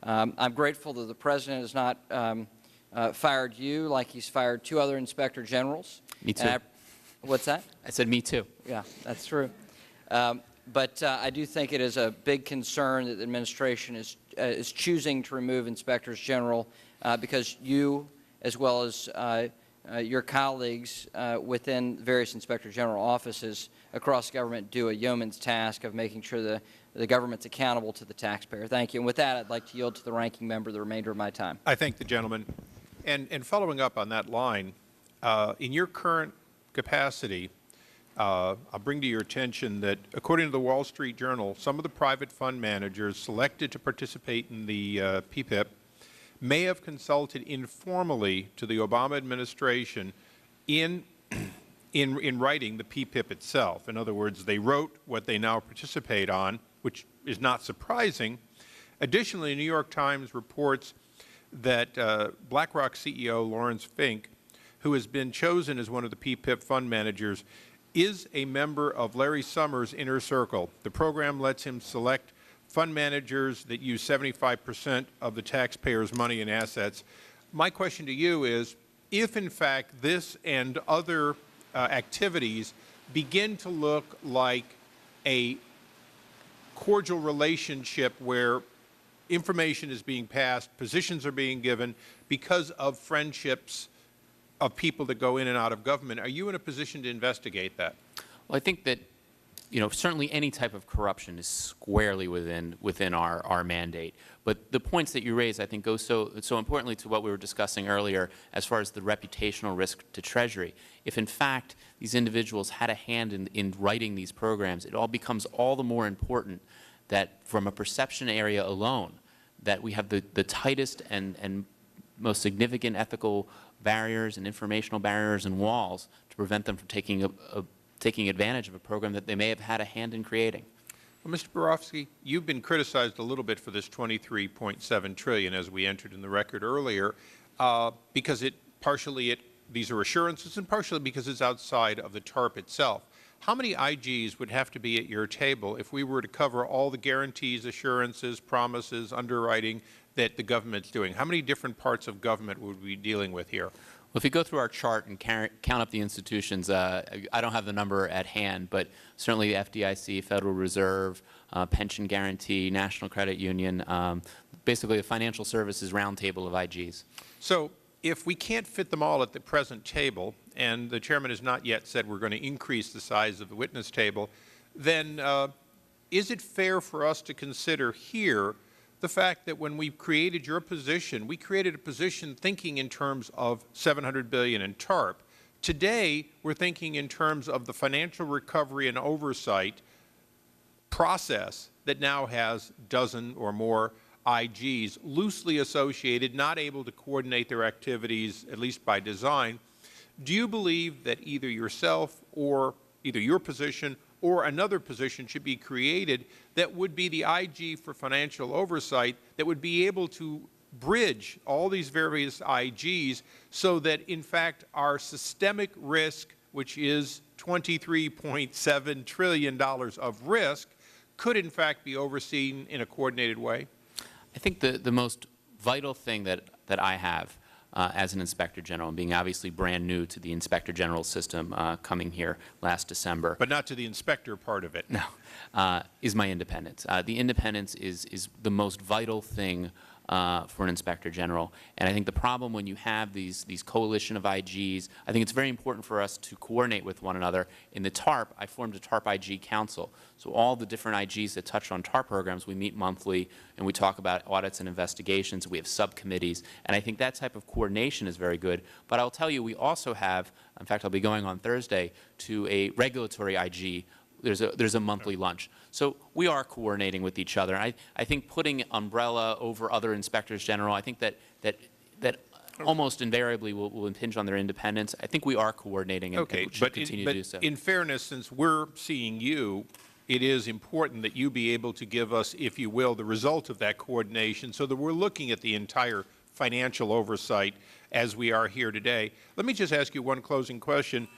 I'm grateful that the President has not fired you like he's fired 2 other Inspector Generals. Me too. What's that? I said me too. Yeah, that's true. But I do think it is a big concern that the administration is choosing to remove Inspectors General because you, as well as your colleagues within various Inspector General offices across government do a yeoman's task of making sure the government's accountable to the taxpayer. Thank you. And with that, I'd like to yield to the ranking member the remainder of my time. I thank the gentleman. And following up on that line, in your current capacity, I'll bring to your attention that, according to the Wall Street Journal, some of the private fund managers selected to participate in the PPIP may have consulted informally to the Obama administration in writing the PPIP itself. In other words, they wrote what they now participate on, which is not surprising. Additionally, the New York Times reports that BlackRock CEO Lawrence Fink, who has been chosen as one of the PPIP fund managers, is a member of Larry Summers' inner circle. The program lets him select fund managers that use 75% of the taxpayers' money and assets. My question to you is, if in fact this and other activities begin to look like a cordial relationship where information is being passed, positions are being given because of friendships of people that go in and out of government, are you in a position to investigate that? Well, I think that, certainly any type of corruption is squarely within our mandate. But the points that you raise, I think, go so importantly to what we were discussing earlier as far as the reputational risk to Treasury. If, in fact, these individuals had a hand in writing these programs, it all becomes all the more important that from a perception area alone, that we have the tightest and most significant ethical barriers and informational barriers and walls to prevent them from taking advantage of a program that they may have had a hand in creating. Well, Mr. Borofsky, you've been criticized a little bit for this $23.7 trillion, as we entered in the record earlier, because these are assurances, and partially because it's outside of the TARP itself. How many IGs would have to be at your table if we were to cover all the guarantees, assurances, promises, underwriting that the government's doing? How many different parts of government would we be dealing with here? Well, if you go through our chart and count up the institutions, I don't have the number at hand, but certainly the FDIC, Federal Reserve, Pension Guarantee, National Credit Union, basically the financial services roundtable of IGs. So if we can't fit them all at the present table, and the Chairman has not yet said we're going to increase the size of the witness table, then is it fair for us to consider here the fact that when we created your position, we created a position thinking in terms of $700 billion in TARP. Today, we're thinking in terms of the financial recovery and oversight process that now has a dozen or more IGs loosely associated, not able to coordinate their activities, at least by design. Do you believe that either yourself or either your position or another position should be created that would be the IG for financial oversight that would be able to bridge all these various IGs so that, in fact, our systemic risk, which is $23.7 trillion of risk, could, in fact, be overseen in a coordinated way? I think the most vital thing that I have as an Inspector General, and being obviously brand new to the Inspector General system coming here last December. But not to the inspector part of it. No, is my independence. The independence is the most vital thing for an Inspector General. And I think the problem when you have these coalition of IGs, I think it's very important for us to coordinate with one another. In the TARP, I formed a TARP IG Council. So all the different IGs that touch on TARP programs, we meet monthly and we talk about audits and investigations. We have subcommittees. And I think that type of coordination is very good. But I'll tell you, we also have, in fact, I'll be going on Thursday to a regulatory IG. There's a monthly lunch. So we are coordinating with each other. I think putting umbrella over other inspectors general, I think that almost invariably will impinge on their independence. I think we are coordinating and should continue to do so. In fairness, since we're seeing you, it is important that you be able to give us, if you will, the result of that coordination so that we're looking at the entire financial oversight as we are here today. Let me just ask you one closing question.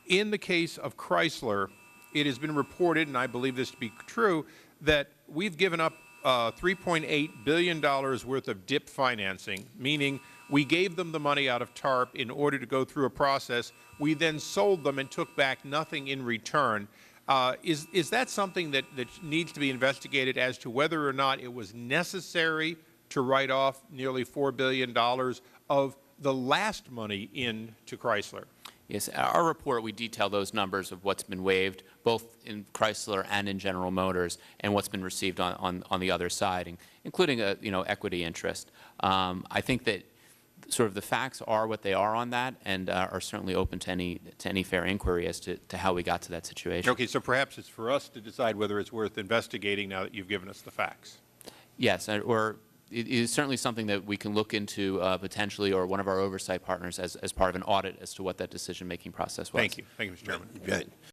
In the case of Chrysler, it has been reported, and I believe this to be true, that we've given up $3.8 billion worth of DIP financing, meaning we gave them the money out of TARP in order to go through a process. We then sold them and took back nothing in return. Is that something that needs to be investigated as to whether or not it was necessary to write off nearly $4 billion of the last money into Chrysler? Yes, our report, we detail those numbers of what's been waived, both in Chrysler and in General Motors, and what's been received on the other side, including equity interest. I think that sort of the facts are what they are on that, and are certainly open to any fair inquiry as to how we got to that situation. Okay, so perhaps it's for us to decide whether it's worth investigating now that you've given us the facts. Yes, or it is certainly something that we can look into potentially, or one of our oversight partners as part of an audit as to what that decision-making process was. Thank you. Thank you, Mr. Chairman.